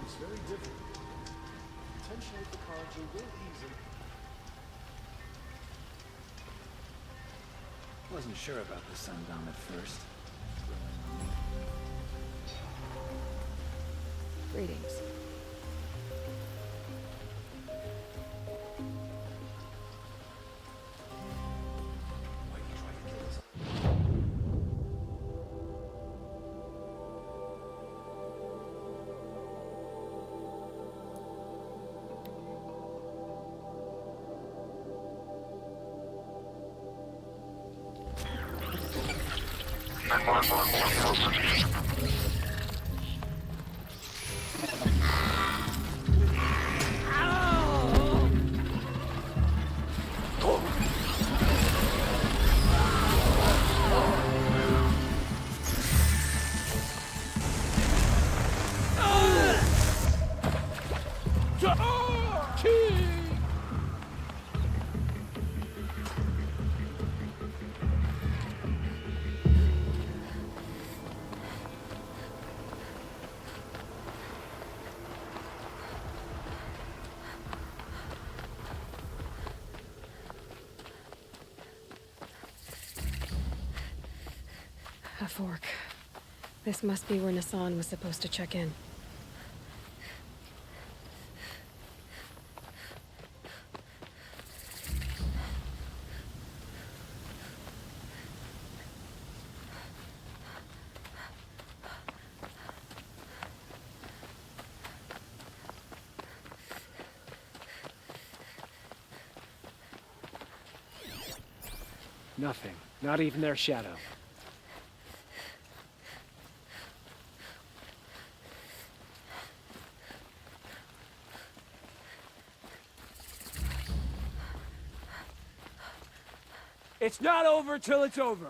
is very different. Tension with the conjure will ease it. Wasn't sure about the Sundom at first. Greetings. A fork. This must be where Nassan was supposed to check in. Nothing. Not even their shadow. It's not over till it's over.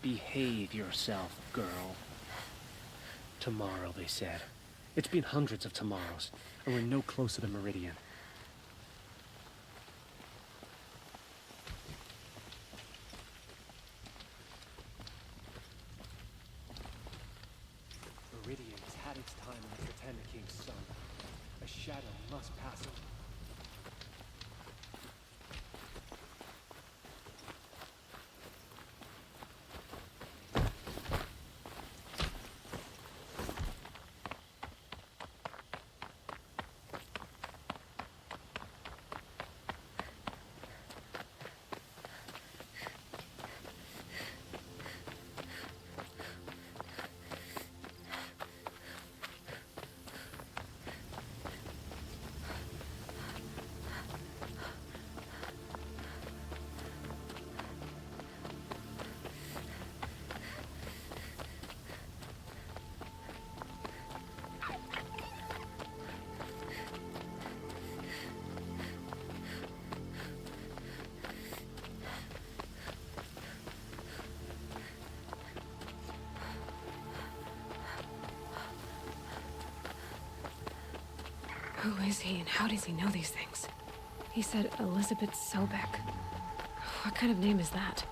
Behave yourself, girl. Tomorrow, they said. It's been hundreds of tomorrows, and we're no closer to Meridian. Meridian has had its time after Ten the King's son. A shadow must pass it. Who is he and how does he know these things? He said Elizabeth Sobek. What kind of name is that?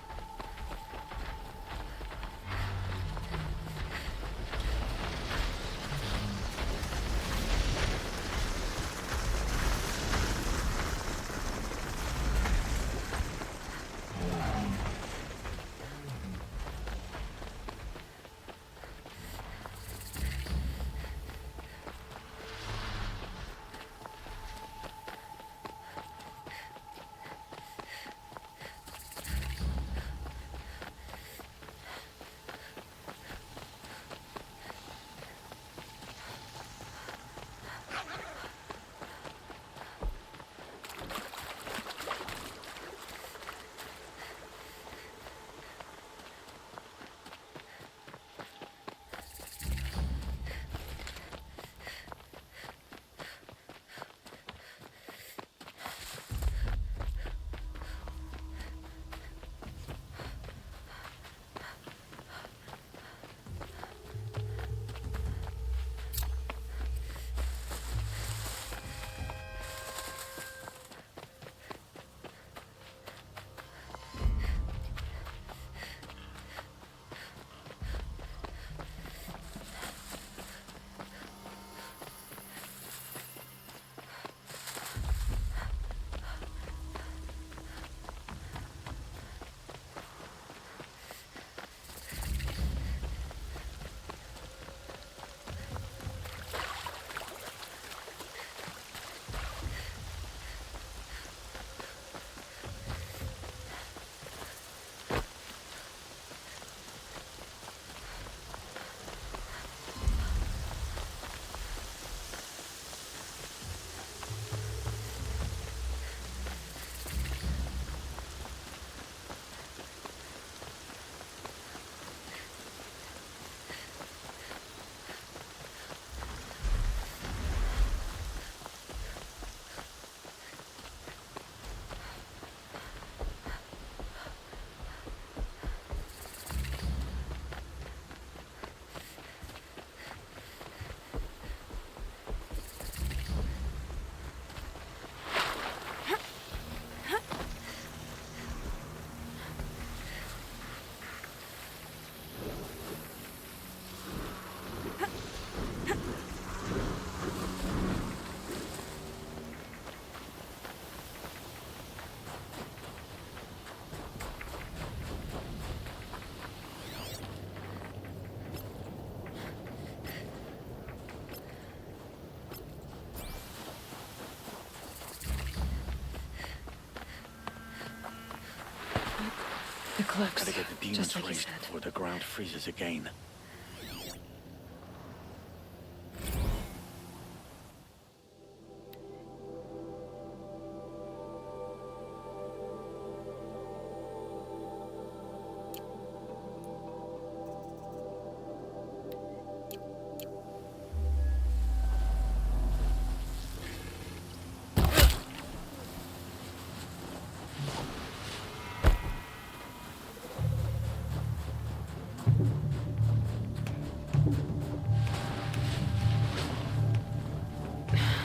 eclipse. Gotta get the demons just like you raised said. before the ground freezes again.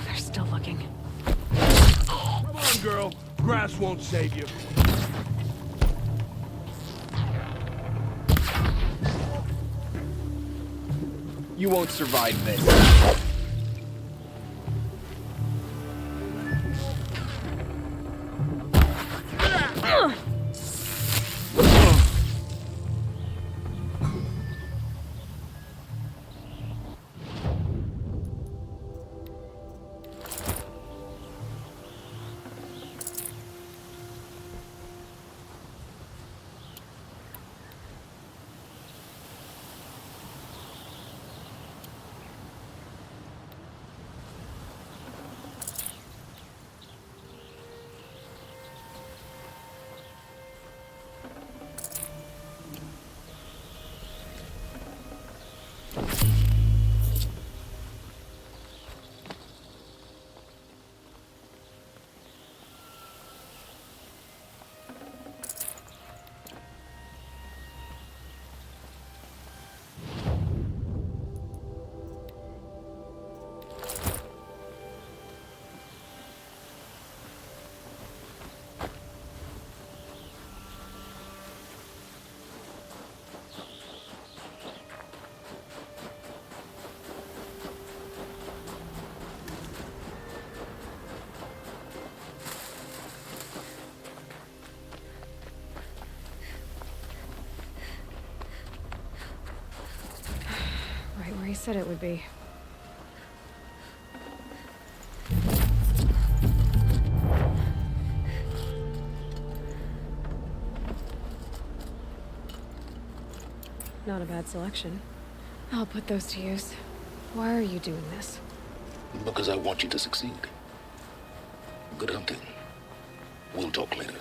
They're still looking. Come on, girl. Grass won't save you. You won't survive this. Right where he said it would be. Not a bad selection. I'll put those to use. Why are you doing this? Because I want you to succeed. Good hunting. We'll talk later.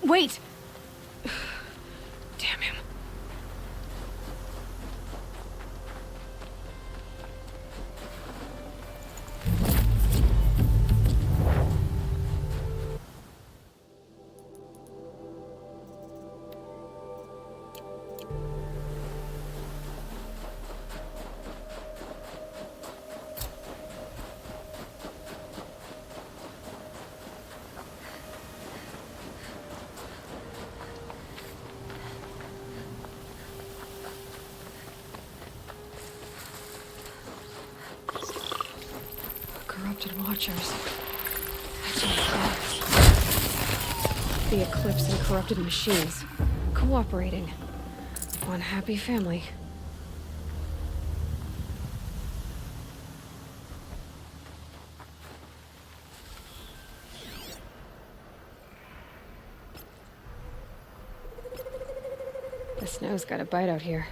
Wait! Damn him. Corrupted watchers. I can't tell. The Eclipse and corrupted machines. Cooperating. One happy family. The snow's got a bite out here.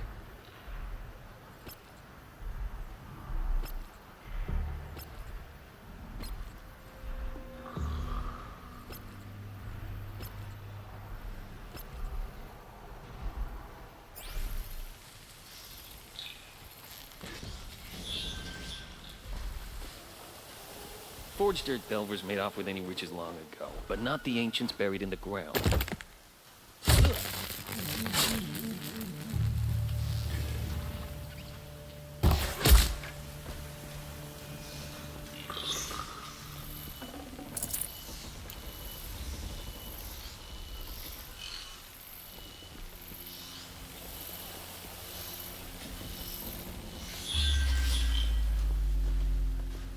Forged dirt delvers made off with any riches long ago, but not the ancients buried in the ground.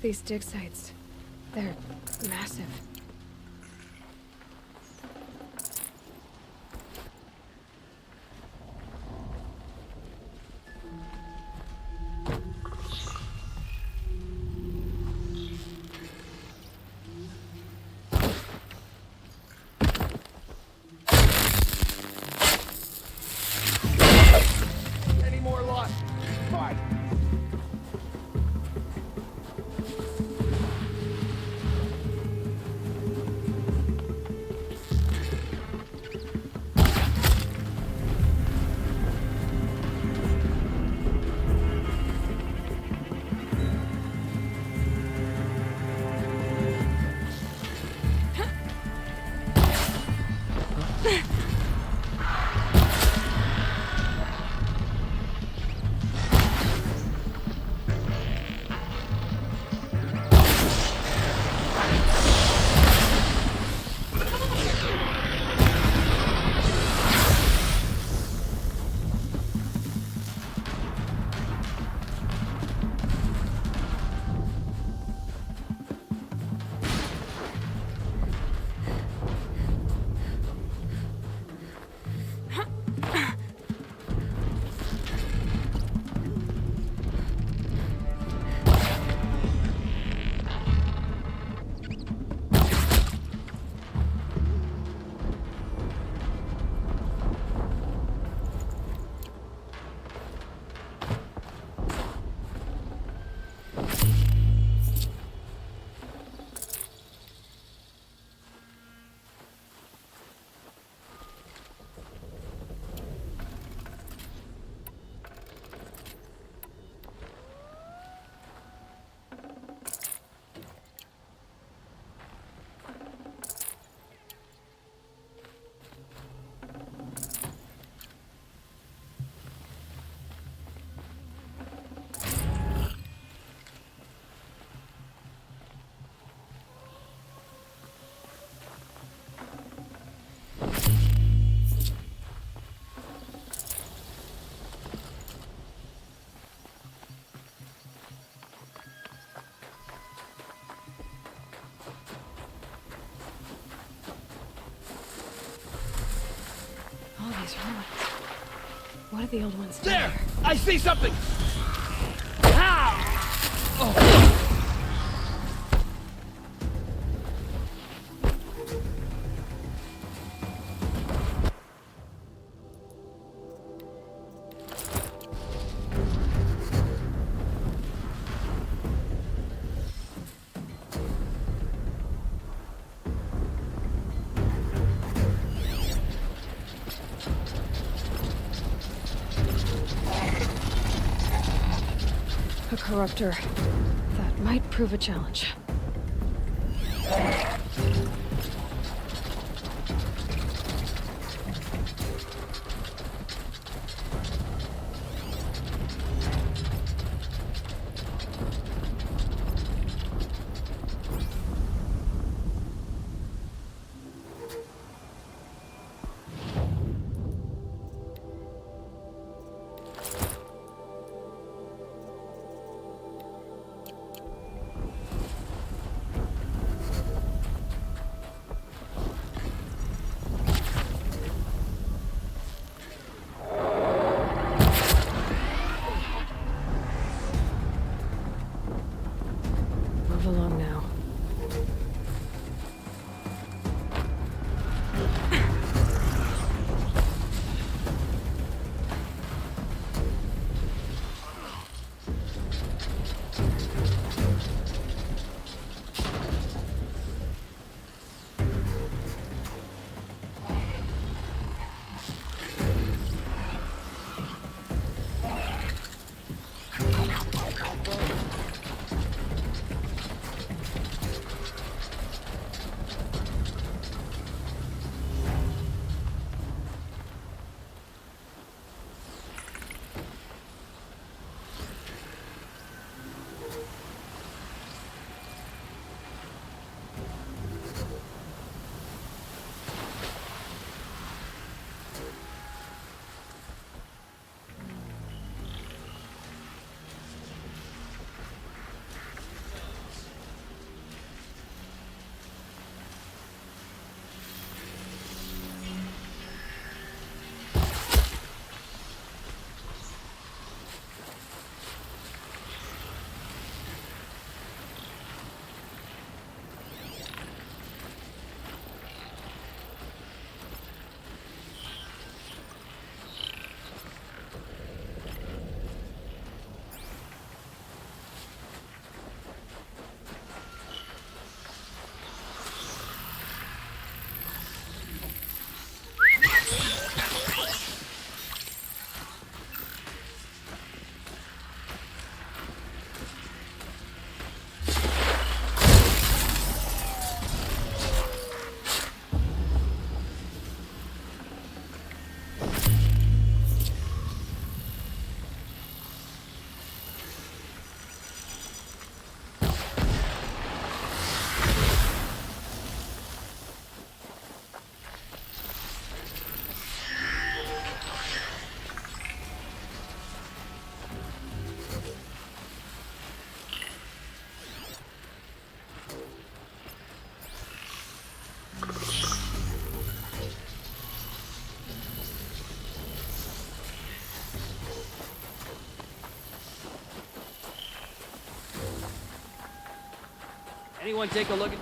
These dig sites, they're massive. Sylens. What did the old ones do? There! I see something! Ah! Oh. A corruptor. That might prove a challenge. Move along now. Anyone take a look at...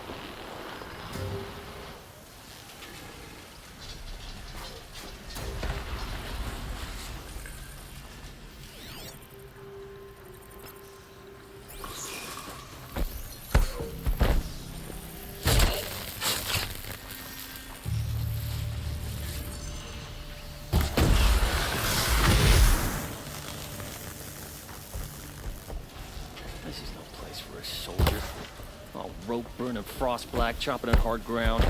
This is no place for a soldier. All rope burning frost black, chopping on hard ground.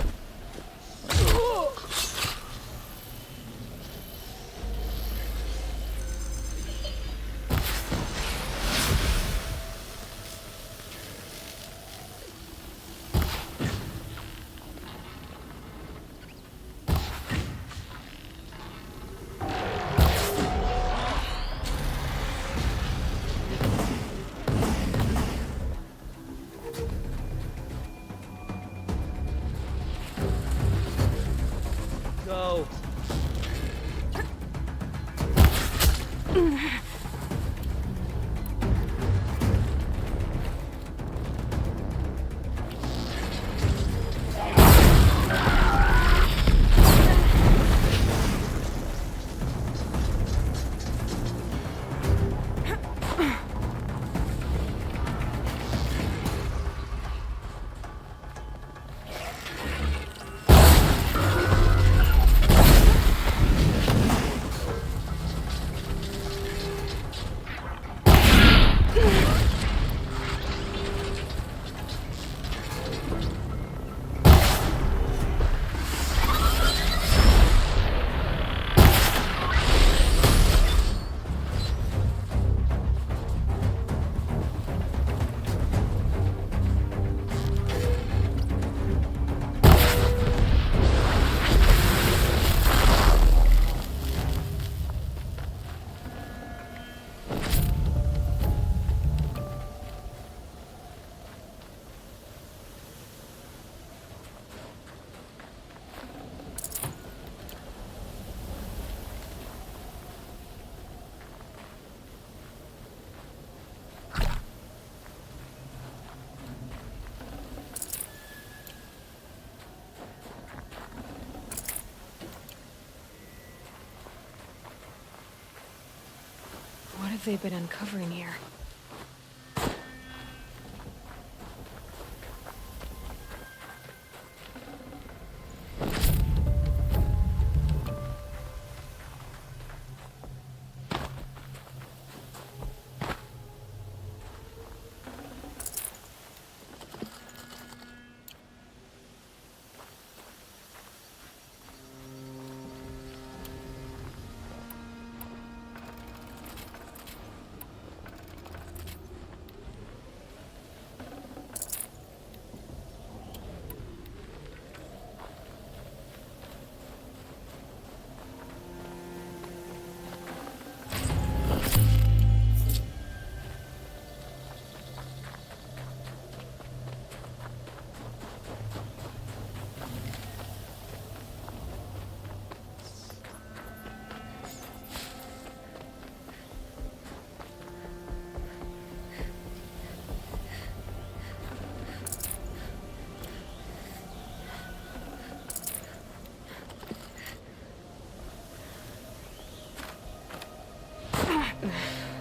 they've been uncovering here?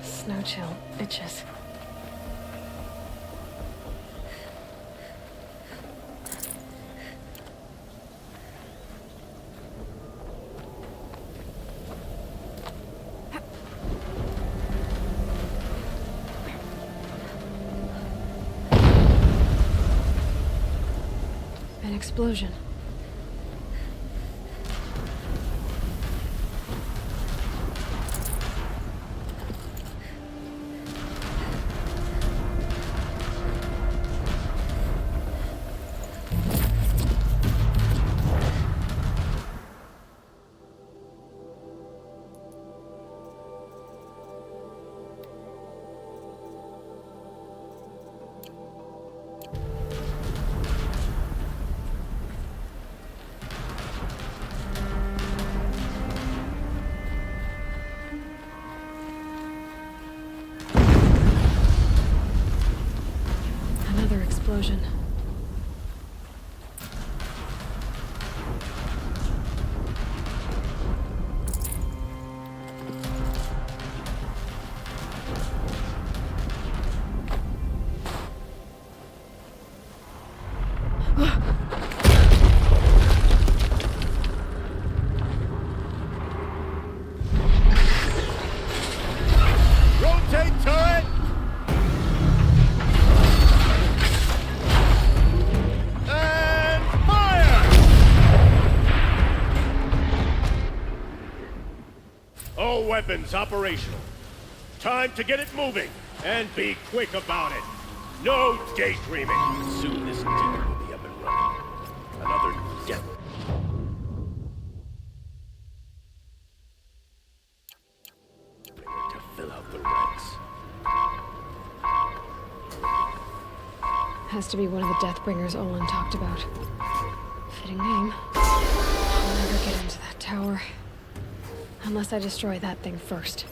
Snow chill itches. An explosion. Another explosion. Rotate turret! And fire! All weapons operational. Time to get it moving, and be quick about it. No daydreaming. Soon this demon will be up and running. Another death. To fill out the ranks. Has to be one of the Deathbringers Olin talked about. Fitting name. I'll never get into that tower. Unless I destroy that thing first.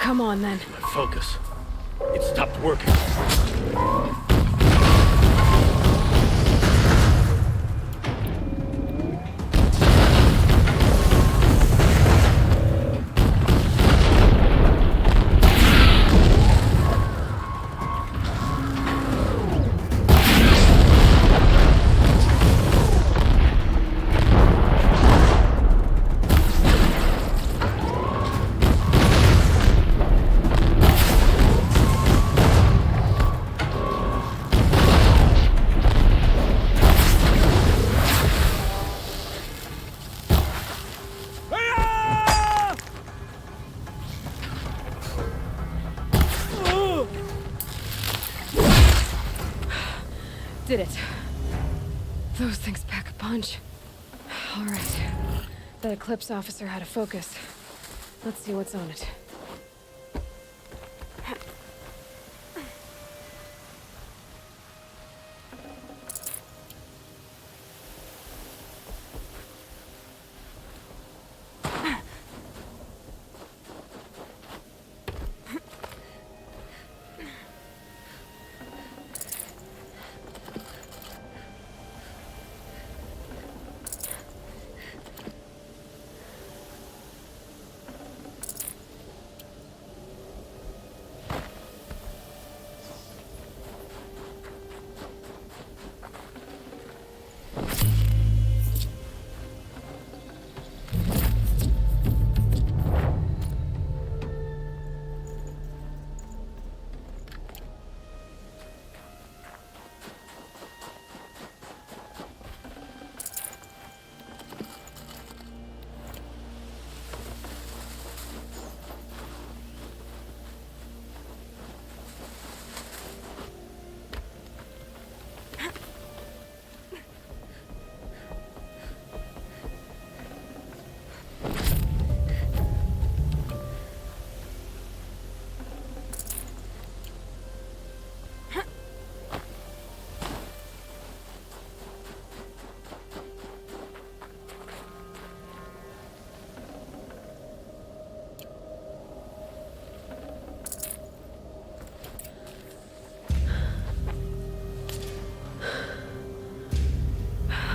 Come on, then. My focus. It stopped working. Did it. Those things pack a punch. All right. That Eclipse officer had a focus. Let's see what's on it.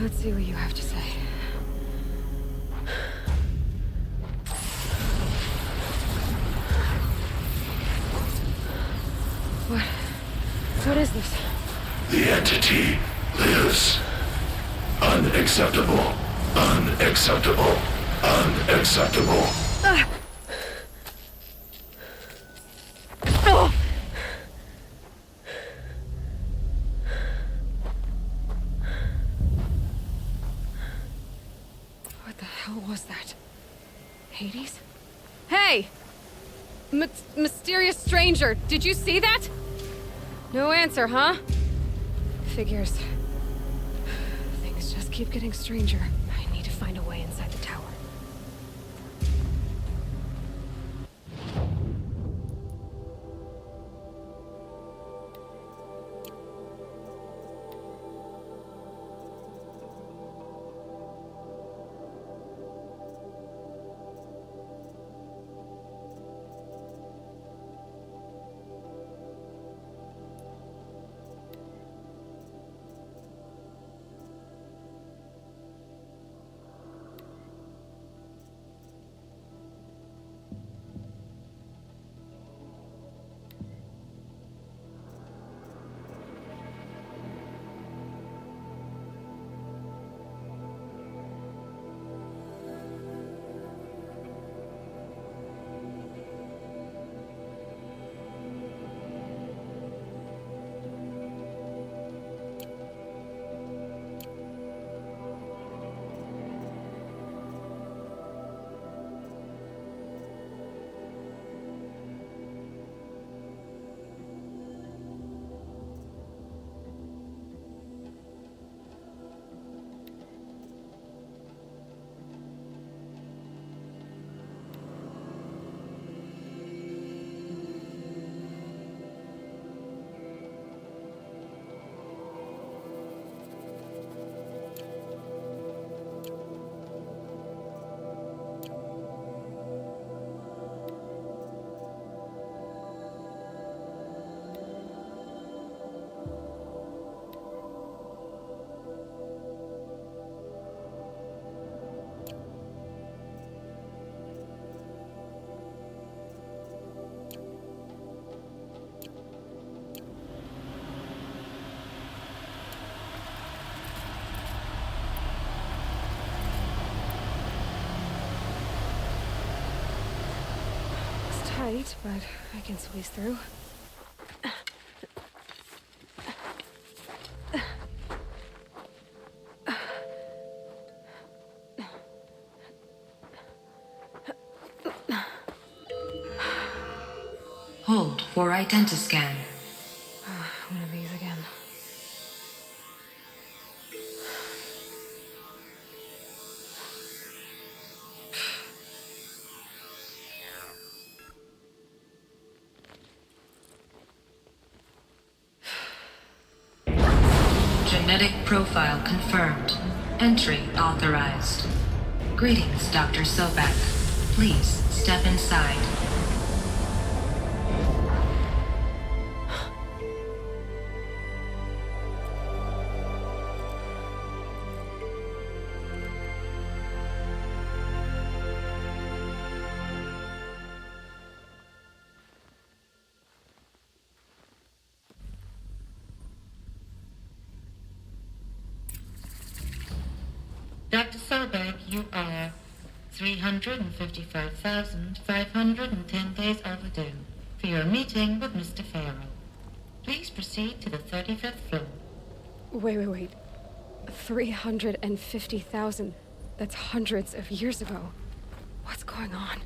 Let's see what you have to say. What is this? The entity lives. Unacceptable. Unacceptable. Unacceptable. What the hell was that? Hades? Hey! Mysterious stranger, did you see that? No answer, huh? Figures. Things just keep getting stranger. I need to find a way inside the tower. tight, but I can squeeze through. Hold for identiscan. One of these again. Genetic profile confirmed. Entry authorized. Greetings, Dr. Sobek. Please step inside. Dr. Sobek, you are 355,510 days overdue for your meeting with Mr. Farrell. Please proceed to the 35th floor. Wait. 350,000. That's hundreds of years ago. What's going on?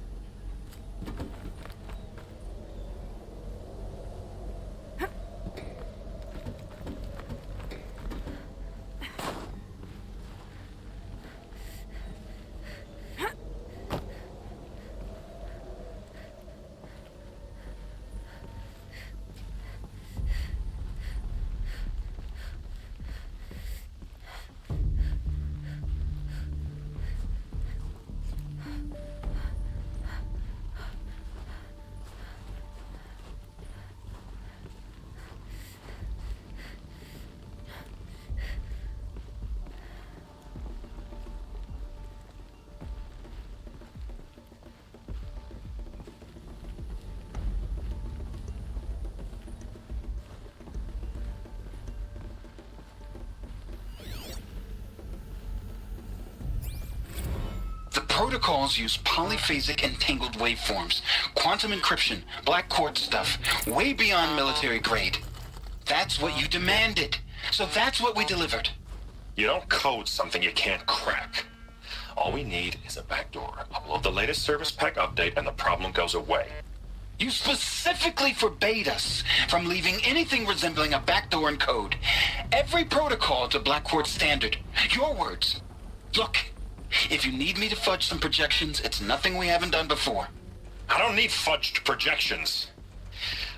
The protocols use polyphasic entangled waveforms, quantum encryption, black quartz stuff, way beyond military grade. That's what you demanded. So that's what we delivered. You don't code something you can't crack. All we need is a backdoor. Upload the latest service pack update and the problem goes away. You specifically forbade us from leaving anything resembling a backdoor in code. Every protocol to black quartz standard. Your words. Look, if you need me to fudge some projections, it's nothing we haven't done before. I don't need fudged projections.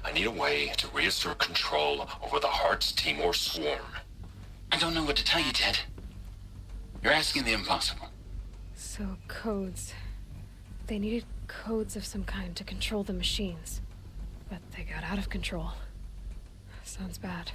I need a way to reassert control over the Heart's Timor swarm. I don't know what to tell you, Ted. You're asking the impossible. So, codes. They needed codes of some kind to control the machines. But they got out of control. Sounds bad.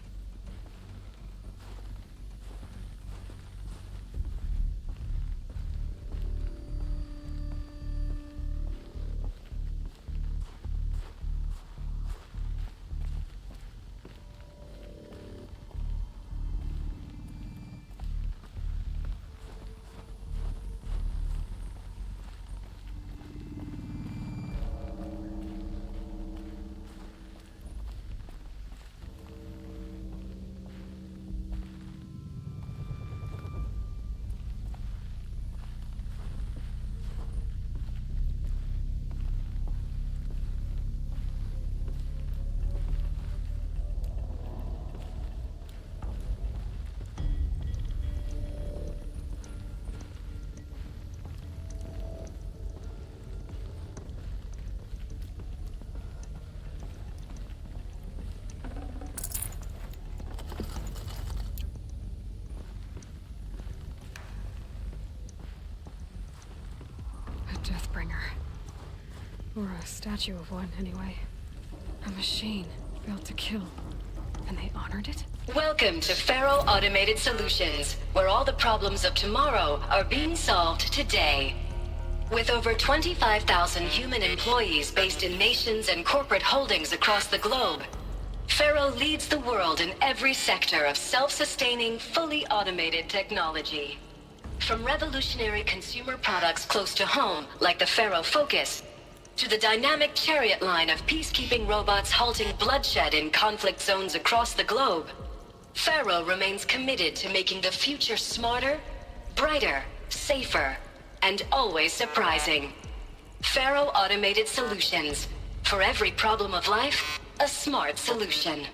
Deathbringer. Or a statue of one, anyway. A machine built to kill. And they honored it? Welcome to Faro Automated Solutions, where all the problems of tomorrow are being solved today. With over 25,000 human employees based in nations and corporate holdings across the globe, Faro leads the world in every sector of self-sustaining, fully automated technology. From revolutionary consumer products close to home, like the Faro Focus, To the dynamic chariot line of peacekeeping robots halting bloodshed in conflict zones across the globe, Pharaoh remains committed to making the future smarter, brighter, safer, and always surprising. Pharaoh Automated Solutions. For every problem of life, a smart solution.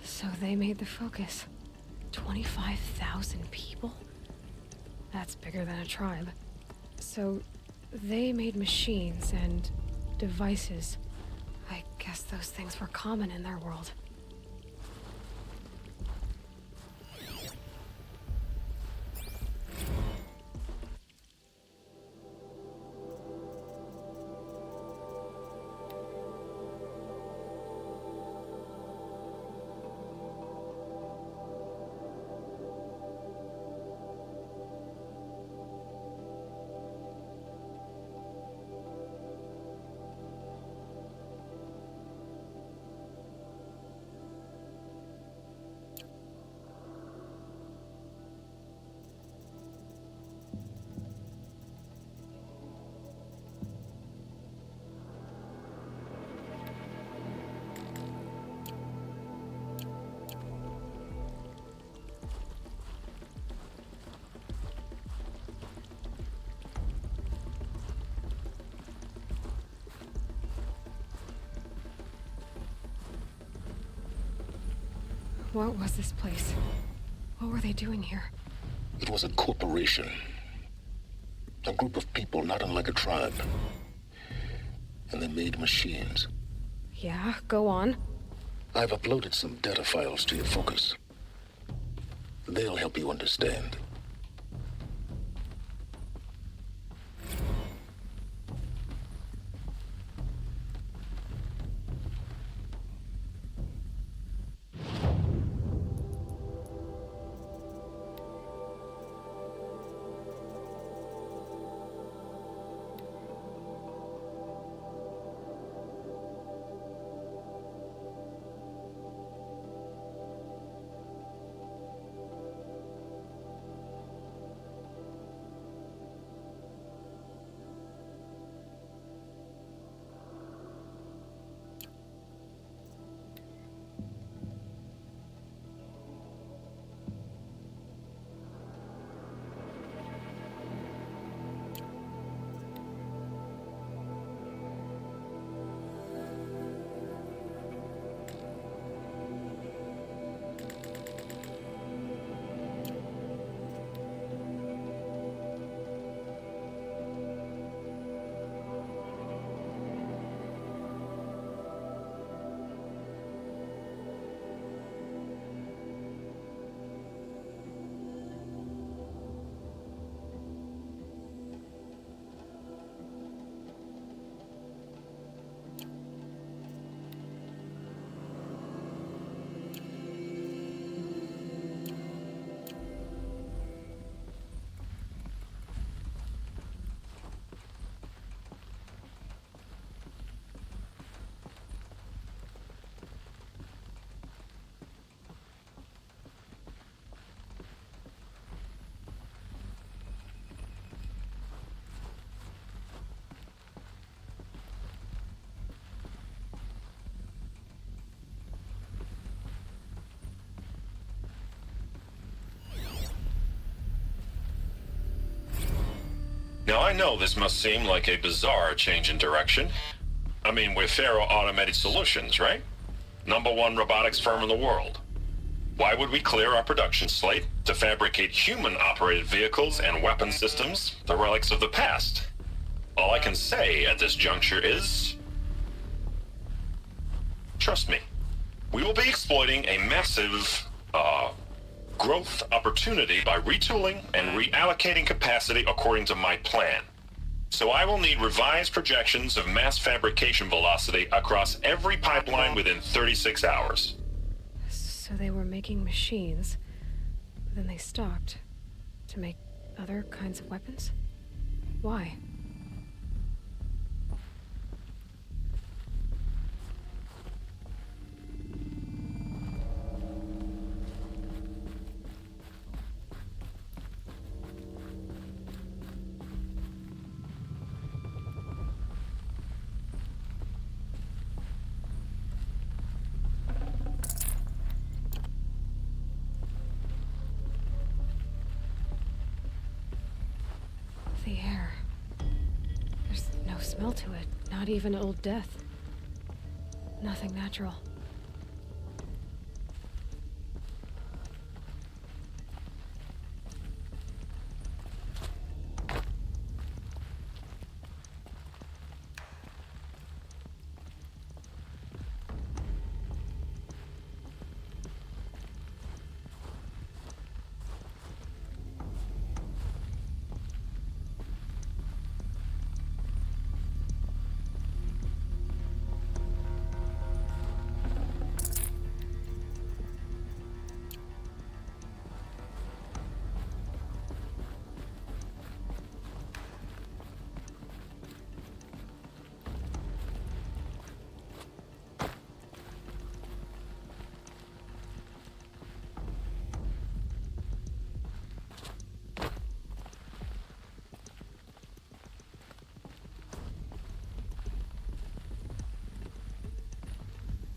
So they made the focus. 25,000 people? That's bigger than a tribe. So they made machines and devices. I guess those things were common in their world. What was this place? What were they doing here? It was a corporation. A group of people not unlike a tribe. And they made machines. Yeah, go on. I've uploaded some data files to your focus. They'll help you understand. Now, I know this must seem like a bizarre change in direction. I mean, we're Pharaoh Automated Solutions, right? #1 robotics firm in the world. Why would we clear our production slate to fabricate human-operated vehicles and weapon systems, the relics of the past? All I can say at this juncture is... trust me. We will be exploiting a massive, growth opportunity by retooling and reallocating capacity according to my plan. So I will need revised projections of mass fabrication velocity across every pipeline within 36 hours. So they were making machines, then they stopped to make other kinds of weapons? Why? smell to it. Not even old death. Nothing natural.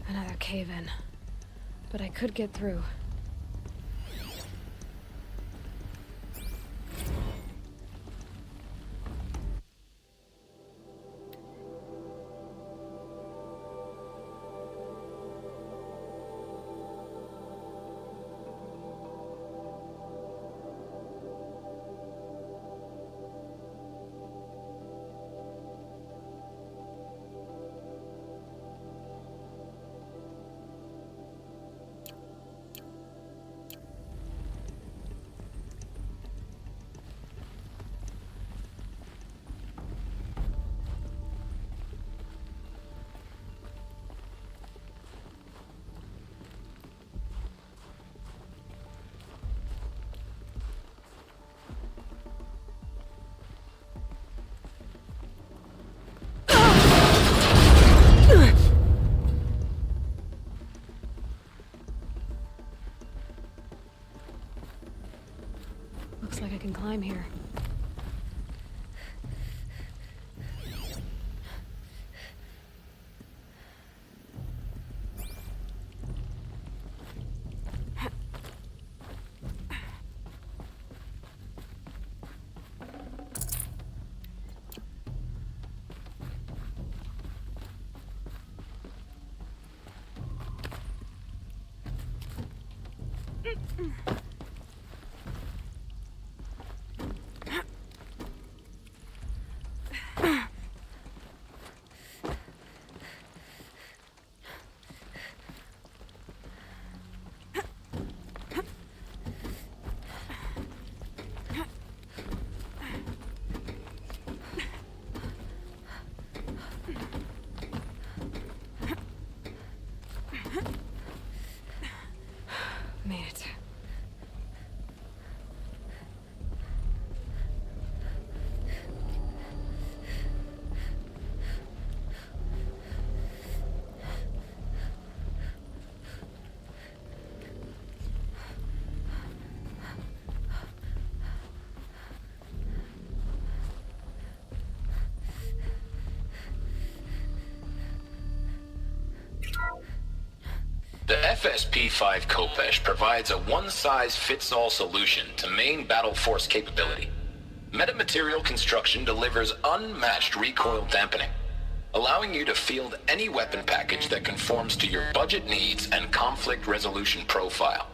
Another cave-in. But I could get through. Looks like I can climb here. Made it. The FSP-5 Kopesh provides a one-size-fits-all solution to main battle force capability. Metamaterial construction delivers unmatched recoil dampening, allowing you to field any weapon package that conforms to your budget needs and conflict resolution profile.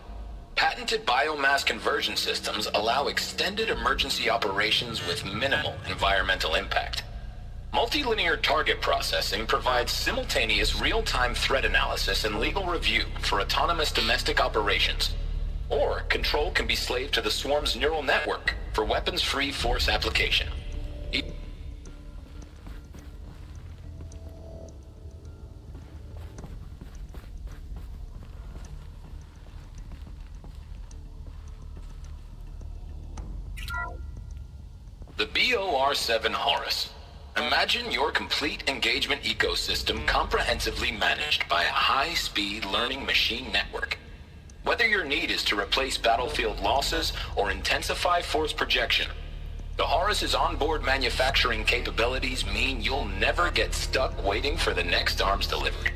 Patented biomass conversion systems allow extended emergency operations with minimal environmental impact. Multilinear target processing provides simultaneous real-time threat analysis and legal review for autonomous domestic operations. Or control can be slaved to the swarm's neural network for weapons-free force application. The BOR-7 Horus. Imagine your complete engagement ecosystem comprehensively managed by a high-speed learning machine network. Whether your need is to replace battlefield losses or intensify force projection, the Horus's onboard manufacturing capabilities mean you'll never get stuck waiting for the next arms delivery.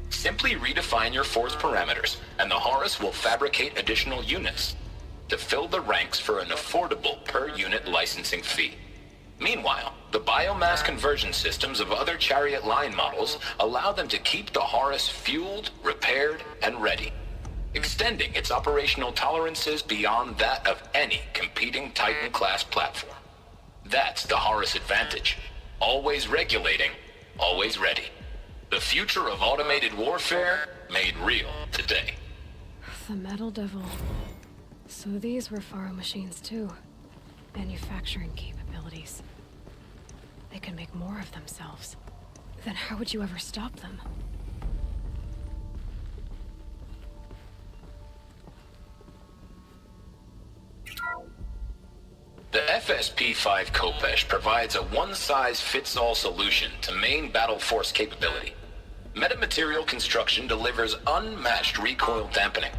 Simply redefine your force parameters, and the Horus will fabricate additional units to fill the ranks for an affordable per-unit licensing fee. Meanwhile, the biomass conversion systems of other Chariot line models allow them to keep the Horus fueled, repaired, and ready, extending its operational tolerances beyond that of any competing Titan-class platform. That's the Horus advantage. Always regulating, always ready. The future of automated warfare made real today. The Metal Devil. So these were Faro machines too. Manufacturing capabilities. They can make more of themselves. Then how would you ever stop them? The FSP-5 Kopesh provides a one-size-fits-all solution to main battle force capability. Metamaterial construction delivers unmatched recoil dampening,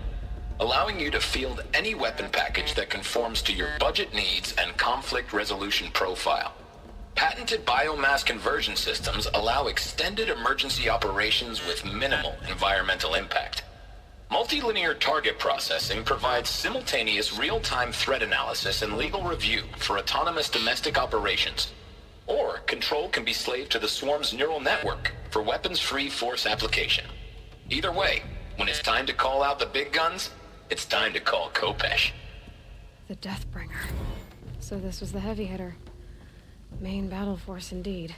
allowing you to field any weapon package that conforms to your budget needs and conflict resolution profile. Patented biomass conversion systems allow extended emergency operations with minimal environmental impact. Multilinear target processing provides simultaneous real-time threat analysis and legal review for autonomous domestic operations. Or control can be slaved to the swarm's neural network for weapons-free force application. Either way, when it's time to call out the big guns, it's time to call Kopesh. The Deathbringer. So this was the heavy hitter. Main battle force indeed.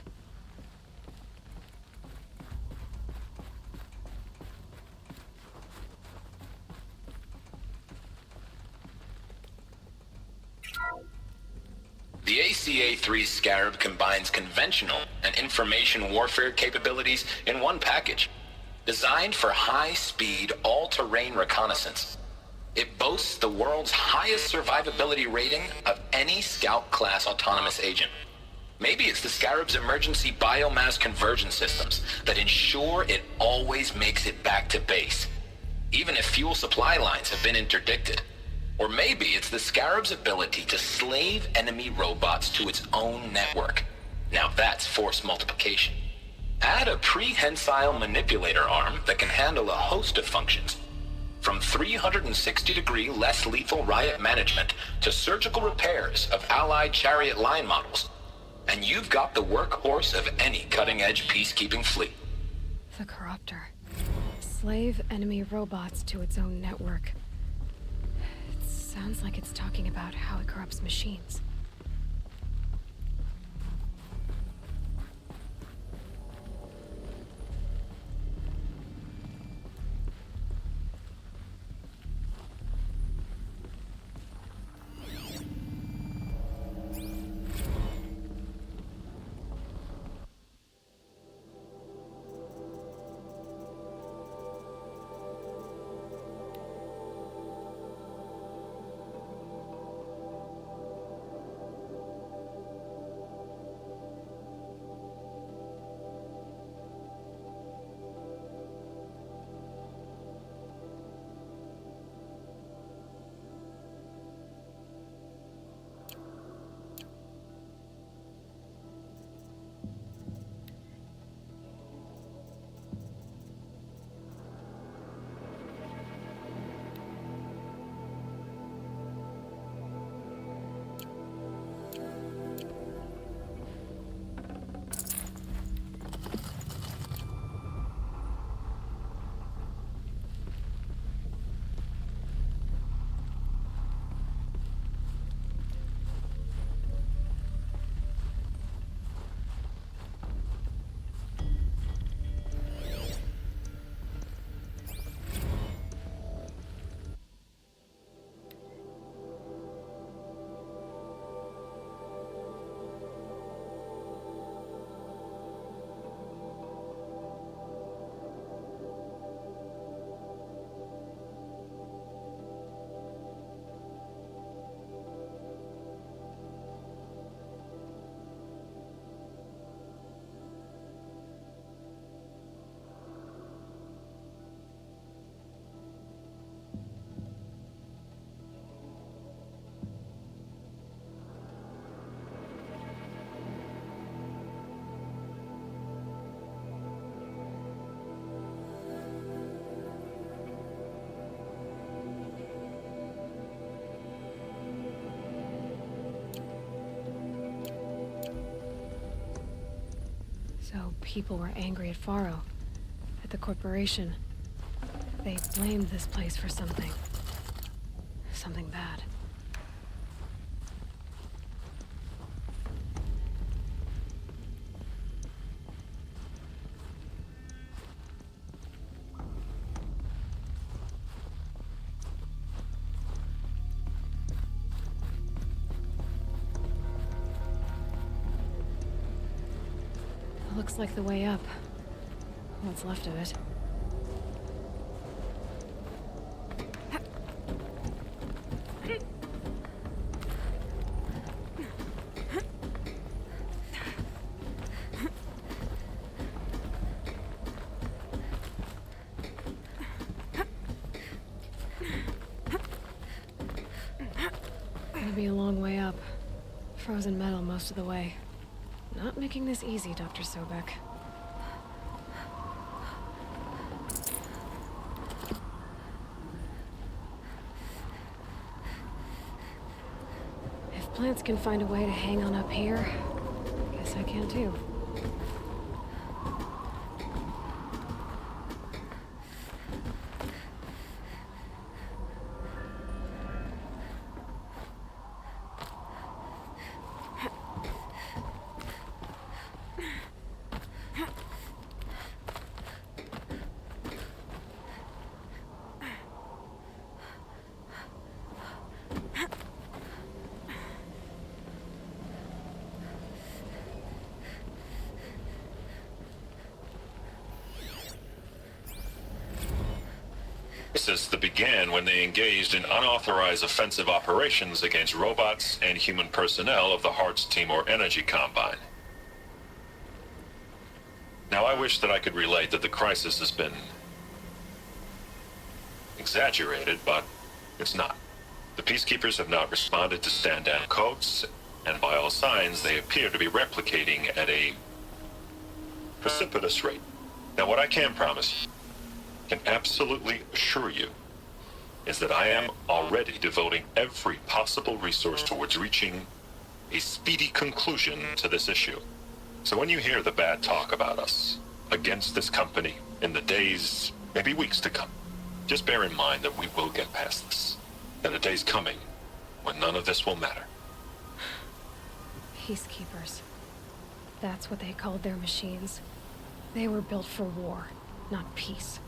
The ACA-3 Scarab combines conventional and information warfare capabilities in one package. Designed for high-speed, all-terrain reconnaissance, it boasts the world's highest survivability rating of any Scout-class autonomous agent. Maybe it's the Scarab's emergency biomass conversion systems that ensure it always makes it back to base, even if fuel supply lines have been interdicted. Or maybe it's the Scarab's ability to slave enemy robots to its own network. Now that's force multiplication. Add a prehensile manipulator arm that can handle a host of functions, from 360-degree less lethal riot management to surgical repairs of allied Chariot line models, and you've got the workhorse of any cutting-edge peacekeeping fleet. The Corruptor. Slave enemy robots to its own network. It sounds like it's talking about how it corrupts machines. So people were angry at Faro, at the corporation. They blamed this place for something. Something bad. Looks like the way up. What's left of it. Gonna be a long way up. Frozen metal most of the way. Not making this easy, Dr. Sobek. If plants can find a way to hang on up here, guess I can too. That began when they engaged in unauthorized offensive operations against robots and human personnel of the Hearts Timor Energy Combine. Now, I wish that I could relate that the crisis has been exaggerated, but it's not. The Peacekeepers have not responded to stand-down codes, and by all signs, they appear to be replicating at a precipitous rate. Now, what I can promise, can absolutely assure you, is that I am already devoting every possible resource towards reaching a speedy conclusion to this issue. So when you hear the bad talk about us against this company in the days, maybe weeks to come, just bear in mind that we will get past this. That a day's coming when none of this will matter. Peacekeepers. That's what they called their machines. They were built for war, not peace.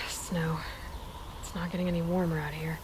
Snow. It's not getting any warmer out here.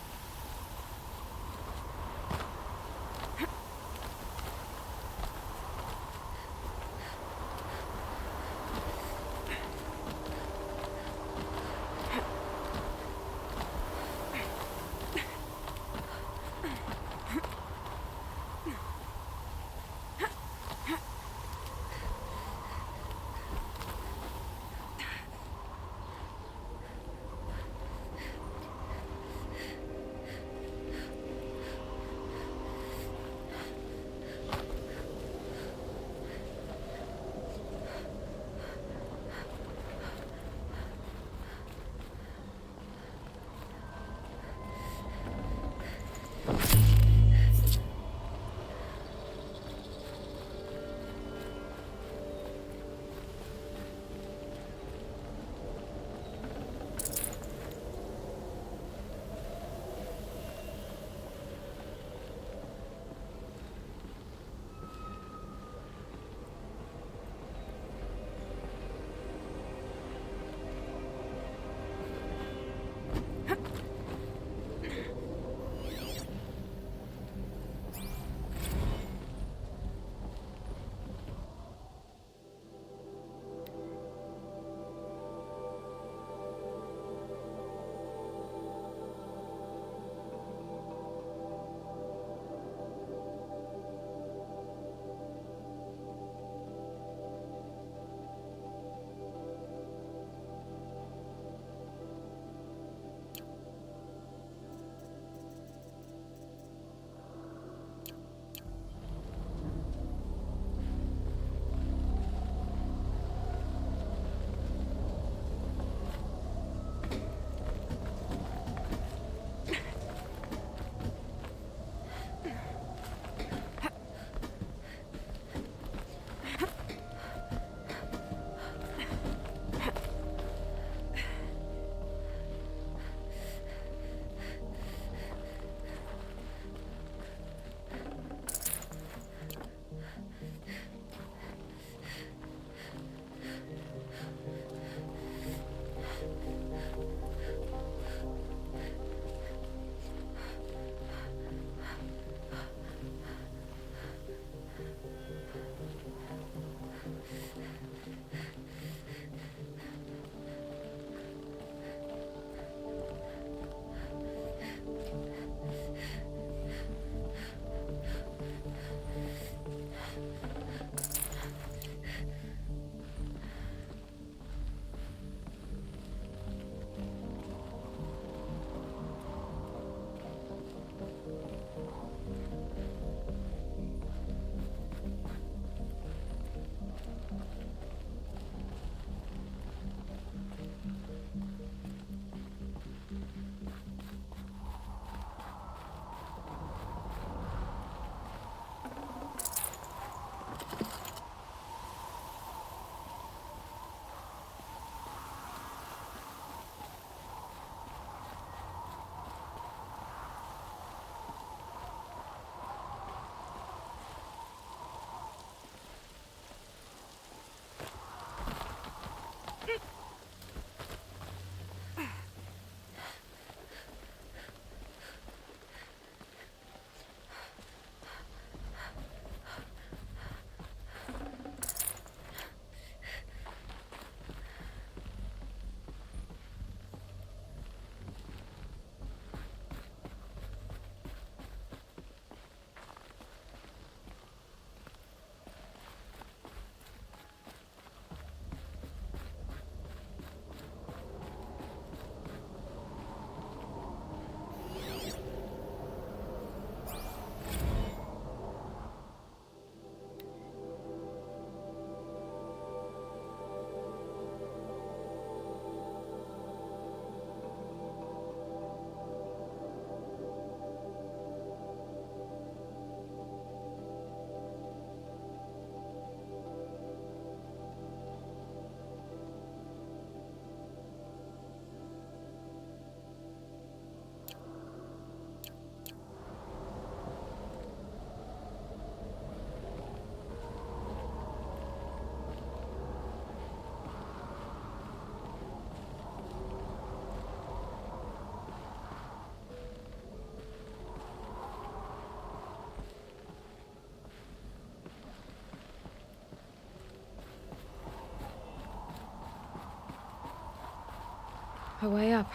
a way up.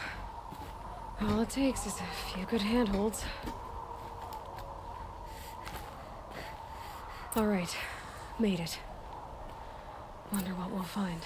All it takes is a few good handholds. All right, made it. Wonder what we'll find.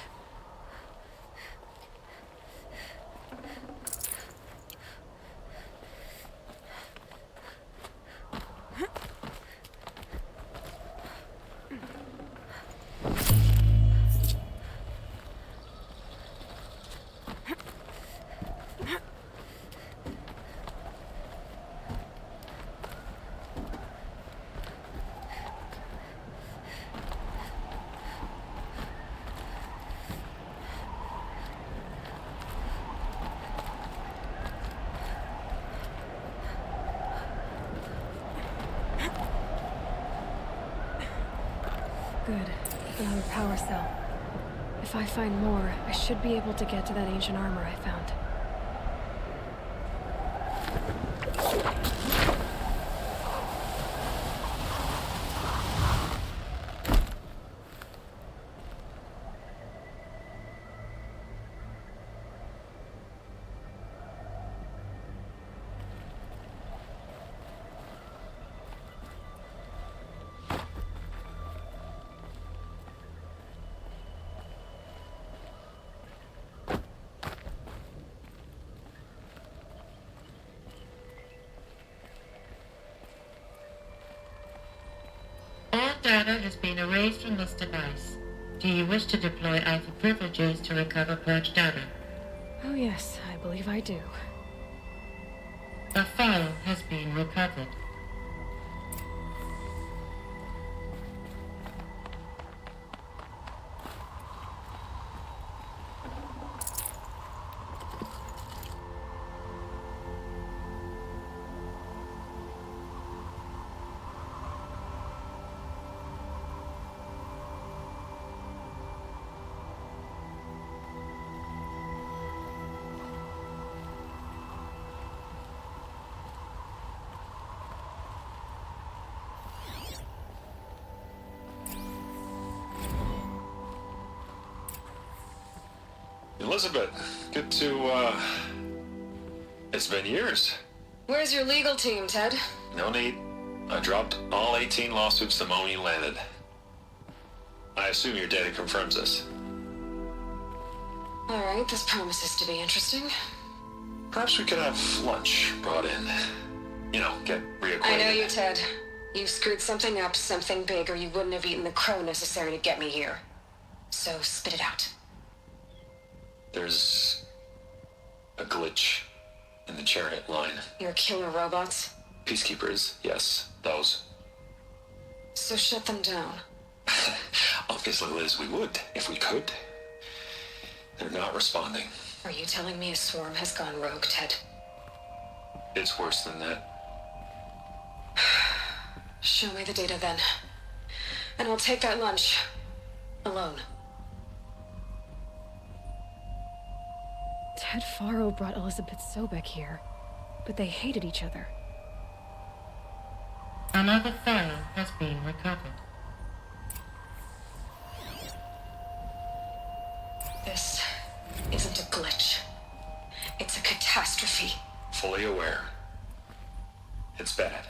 Good. Another power cell. If I find more, I should be able to get to that ancient armor I found. All data has been erased from this device. Do you wish to deploy Alpha privileges to recover purged data? Oh yes, I believe I do. A file has been recovered. Elizabeth, good to, it's been years. Where's your legal team, Ted? No need. I dropped all 18 lawsuits the moment you landed. I assume your data confirms this. All right, this promises to be interesting. Perhaps we could have lunch brought in. You know, get reacquainted. I know you, Ted. You screwed something up, something big, or you wouldn't have eaten the crow necessary to get me here. So spit it out. There's a glitch in the chariot line. Your killer robots? Peacekeepers, yes, those. So shut them down. Obviously, Liz, we would, if we could. They're not responding. Are you telling me a swarm has gone rogue, Ted? It's worse than that. Show me the data then. And I'll take that lunch. Alone. Ted Faro brought Elizabeth Sobek here, but they hated each other. Another file has been recovered. This isn't a glitch. It's a catastrophe. Fully aware. It's bad.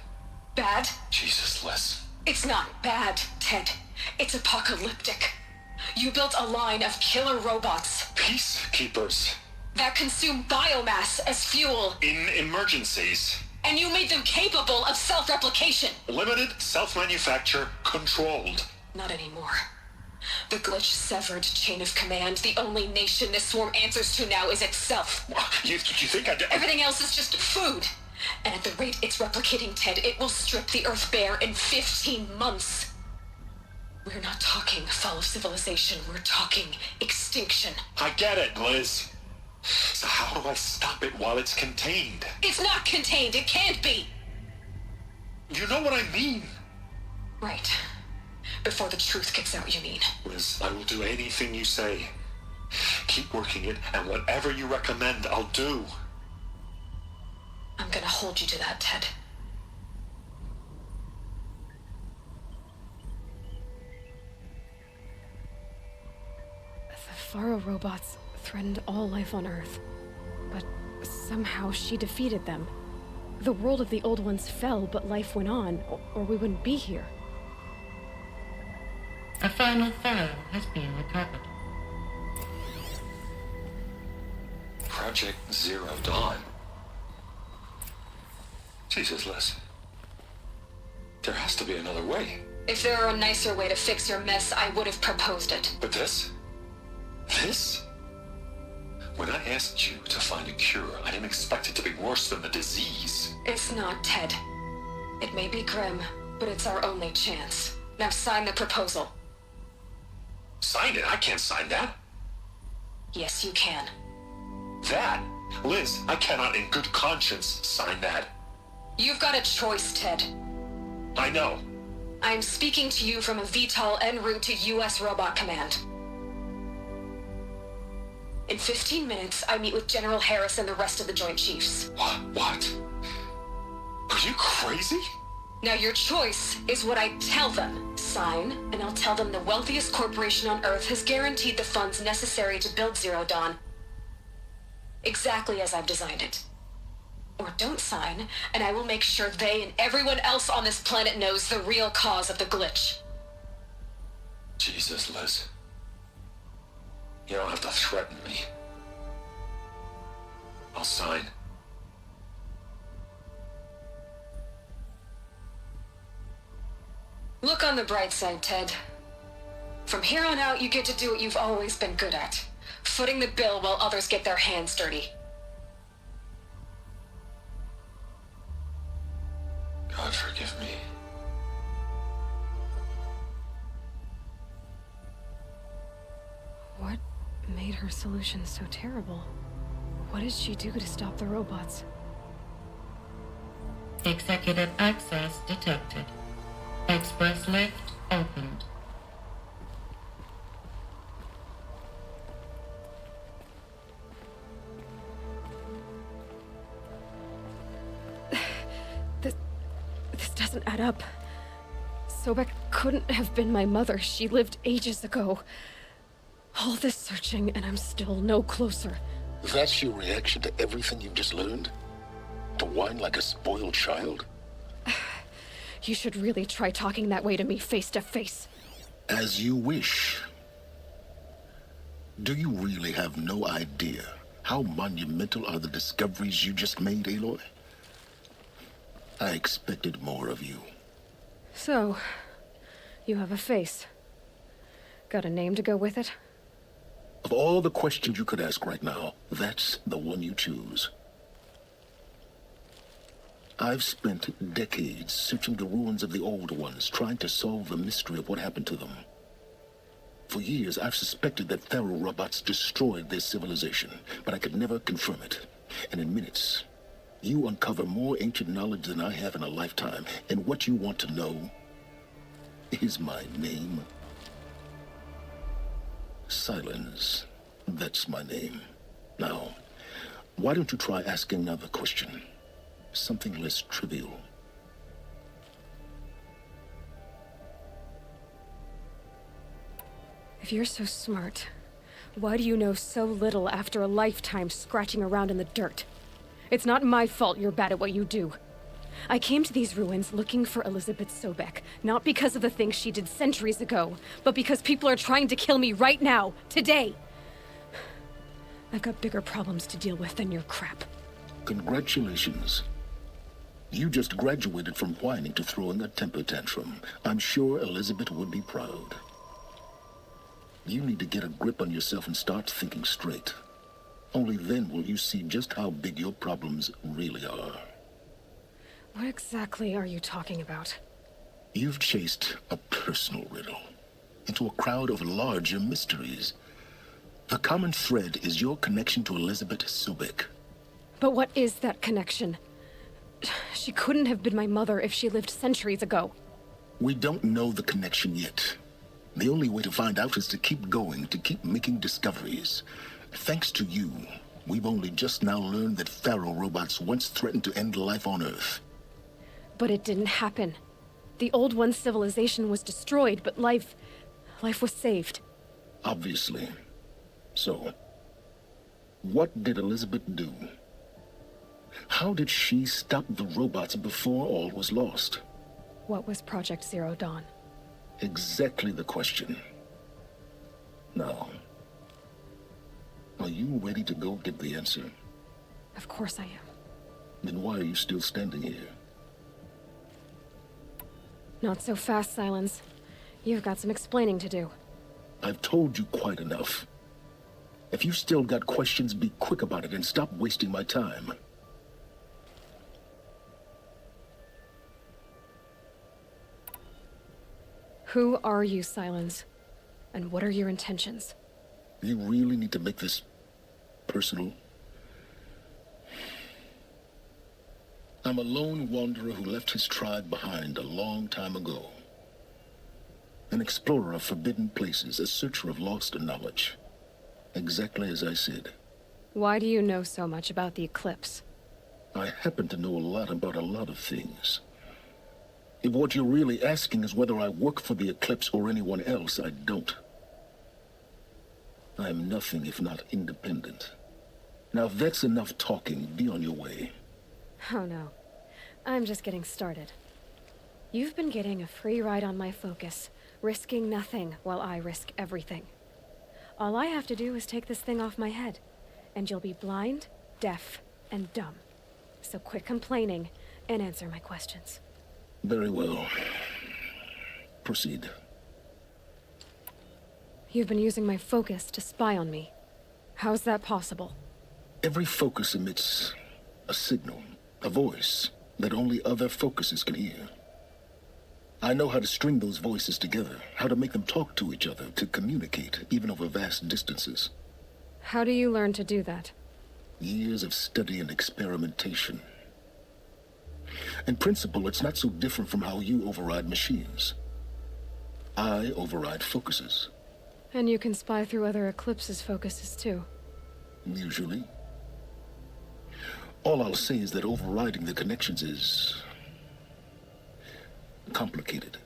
Bad? Jesus, Liz. It's not bad, Ted. It's apocalyptic. You built a line of killer robots. Peacekeepers. That consume biomass as fuel. In emergencies. And you made them capable of self-replication. Limited, self-manufacture, controlled. Not anymore. The glitch severed chain of command. The only nation this swarm answers to now is itself. You think I did? Everything else is just food. And at the rate it's replicating, Ted, it will strip the Earth bare in 15 months. We're not talking fall of civilization. We're talking extinction. I get it, Liz. So how do I stop it while it's contained? It's not contained. It can't be. You know what I mean. Right. Before the truth gets out, you mean? Liz, I will do anything you say. Keep working it, and whatever you recommend, I'll do. I'm gonna hold you to that, Ted. The Faro robots threatened all life on Earth. somehow she defeated them. The world of the Old Ones fell, but life went on, or we wouldn't be here. A final file has been recovered. Project Zero Dawn. Jesus, Liz. There has to be another way. If there were a nicer way to fix your mess, I would have proposed it. But this? This? When I asked you to find a cure, I didn't expect it to be worse than the disease. It's not, Ted. It may be grim, but it's our only chance. Now sign the proposal. Sign it? I can't sign that. Yes, you can. That? Liz, I cannot in good conscience sign that. You've got a choice, Ted. I know. I'm speaking to you from a VTOL en route to U.S. Robot Command. In 15 minutes, I meet with General Harris and the rest of the Joint Chiefs. What? Are you crazy? Now your choice is what I tell them. Sign, and I'll tell them the wealthiest corporation on Earth has guaranteed the funds necessary to build Zero Dawn. Exactly as I've designed it. Or don't sign, and I will make sure they and everyone else on this planet knows the real cause of the glitch. Jesus, Liz. You don't have to threaten me. I'll sign. Look on the bright side, Ted. From here on out, you get to do what you've always been good at. Footing the bill while others get their hands dirty. God forgive me. What made her solution so terrible? What did she do to stop the robots? Executive access detected. Express lift opened. This doesn't add up. Sobek couldn't have been my mother. She lived ages ago. All this searching, and I'm still no closer. That's your reaction to everything you've just learned? To whine like a spoiled child? You should really try talking that way to me face to face. As you wish. Do you really have no idea how monumental are the discoveries you just made, Aloy? I expected more of you. So, you have a face. Got a name to go with it? Of all the questions you could ask right now, that's the one you choose. I've spent decades searching the ruins of the Old Ones, trying to solve the mystery of what happened to them. For years, I've suspected that Faro robots destroyed their civilization, but I could never confirm it. And in minutes, you uncover more ancient knowledge than I have in a lifetime, and what you want to know is my name. Sylens. That's my name. Now, why don't you try asking another question? Something less trivial. If you're so smart, why do you know so little after a lifetime scratching around in the dirt? It's not my fault you're bad at what you do. I came to these ruins looking for Elizabeth Sobek, not because of the things she did centuries ago, but because people are trying to kill me right now, today. I've got bigger problems to deal with than your crap. Congratulations. You just graduated from whining to throwing a temper tantrum. I'm sure Elizabeth would be proud. You need to get a grip on yourself and start thinking straight. Only then will you see just how big your problems really are. What exactly are you talking about? You've chased a personal riddle into a crowd of larger mysteries. The common thread is your connection to Elizabeth Sobek. But what is that connection? She couldn't have been my mother if she lived centuries ago. We don't know the connection yet. The only way to find out is to keep going, to keep making discoveries. Thanks to you, we've only just now learned that Faro robots once threatened to end life on Earth. But it didn't happen. The Old One's civilization was destroyed, but life was saved. Obviously. So, what did Elizabeth do? How did she stop the robots before all was lost? What was Project Zero Dawn? Exactly the question. Now, are you ready to go get the answer? Of course I am. Then why are you still standing here? Not so fast, Sylens. You've got some explaining to do. I've told you quite enough. If you still got questions, be quick about it and stop wasting my time. Who are you, Sylens? And what are your intentions? You really need to make this personal? I'm a lone wanderer who left his tribe behind a long time ago. An explorer of forbidden places, a searcher of lost knowledge. Exactly as I said. Why do you know so much about the Eclipse? I happen to know a lot about a lot of things. If what you're really asking is whether I work for the Eclipse or anyone else, I don't. I am nothing if not independent. Now, if that's enough talking, be on your way. Oh no. I'm just getting started. You've been getting a free ride on my focus, risking nothing while I risk everything. All I have to do is take this thing off my head, and you'll be blind, deaf, and dumb. So quit complaining and answer my questions. Very well. Proceed. You've been using my focus to spy on me. How's that possible? Every focus emits a signal, a voice, that only other focuses can hear. I know how to string those voices together, how to make them talk to each other, to communicate, even over vast distances. How do you learn to do that? Years of study and experimentation. In principle, it's not so different from how you override machines. I override focuses. And you can spy through other Eclipse's focuses too. Usually. All I'll say is that overriding the connections is complicated.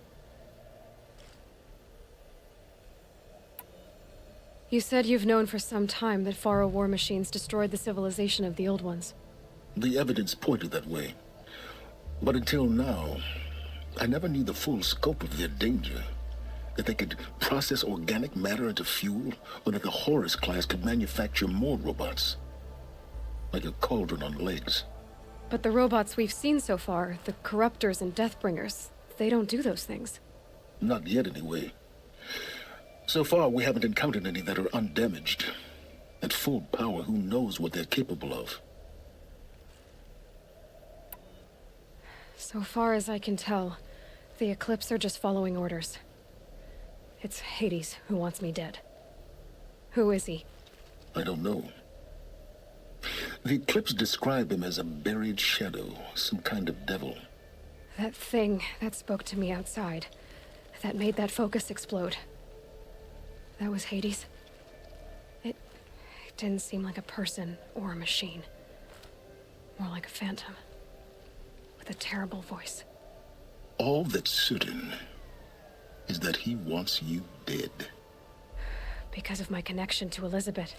You said you've known for some time that Faro war machines destroyed the civilization of the old ones. The evidence pointed that way. But until now, I never knew the full scope of their danger. That they could process organic matter into fuel, or that the Horus class could manufacture more robots. Like a cauldron on legs. But the robots we've seen so far, the Corruptors and Deathbringers, they don't do those things. Not yet, anyway. So far, we haven't encountered any that are undamaged. At full power, who knows what they're capable of? So far as I can tell, the Eclipse are just following orders. It's Hades who wants me dead. Who is he? I don't know. The Eclipse describe him as a buried shadow, some kind of devil. That thing that spoke to me outside, that made that focus explode. That was Hades. It didn't seem like a person or a machine. More like a phantom. With a terrible voice. All that's certain is that he wants you dead. Because of my connection to Elizabeth.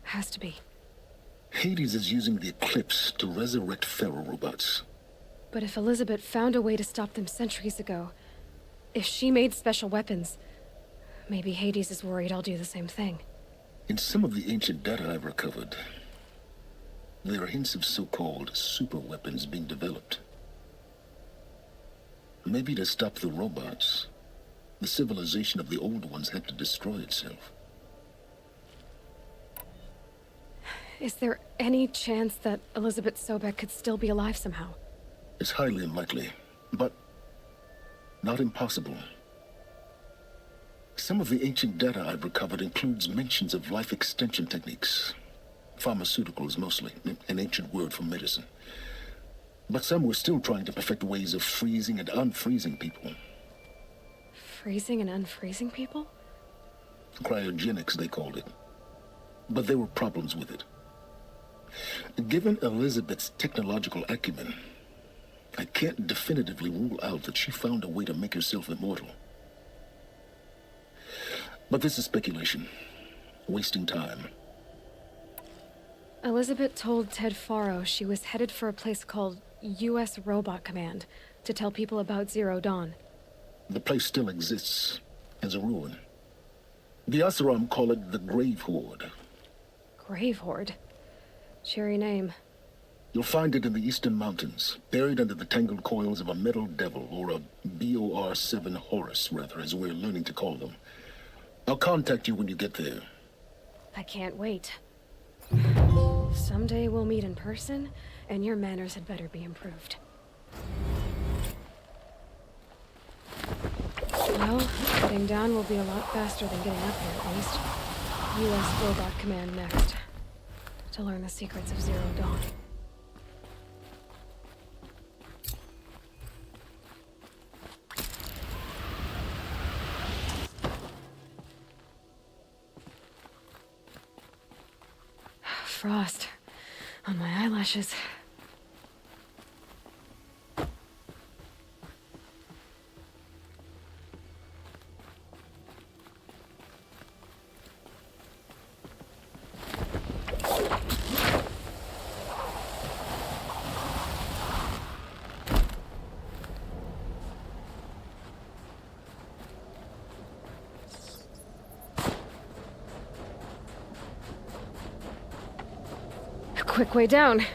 Has to be. Hades is using the Eclipse to resurrect Pharaoh robots. But if Elizabeth found a way to stop them centuries ago, if she made special weapons, maybe Hades is worried I'll do the same thing. In some of the ancient data I've recovered, there are hints of so-called super weapons being developed. Maybe to stop the robots, the civilization of the old ones had to destroy itself. Is there any chance that Elizabeth Sobek could still be alive somehow? It's highly unlikely, but not impossible. Some of the ancient data I've recovered includes mentions of life extension techniques. Pharmaceuticals, mostly, an ancient word for medicine. But some were still trying to perfect ways of freezing and unfreezing people. Freezing and unfreezing people? Cryogenics, they called it. But there were problems with it. Given Elizabeth's technological acumen, I can't definitively rule out that she found a way to make herself immortal. But this is speculation. Wasting time. Elizabeth told Ted Faro she was headed for a place called U.S. Robot Command to tell people about Zero Dawn. The place still exists as a ruin. The Asaram call it the Grave Horde. Grave Horde? Cheery name. You'll find it in the eastern mountains, buried under the tangled coils of a metal devil, or a BOR-7 Horus, rather, as we're learning to call them. I'll contact you when you get there. I can't wait. Someday we'll meet in person, and your manners had better be improved. Well, getting down will be a lot faster than getting up here, at least. U.S. Robot Command next. To learn the secrets of Zero Dawn. Frost on my eyelashes. Quick way down.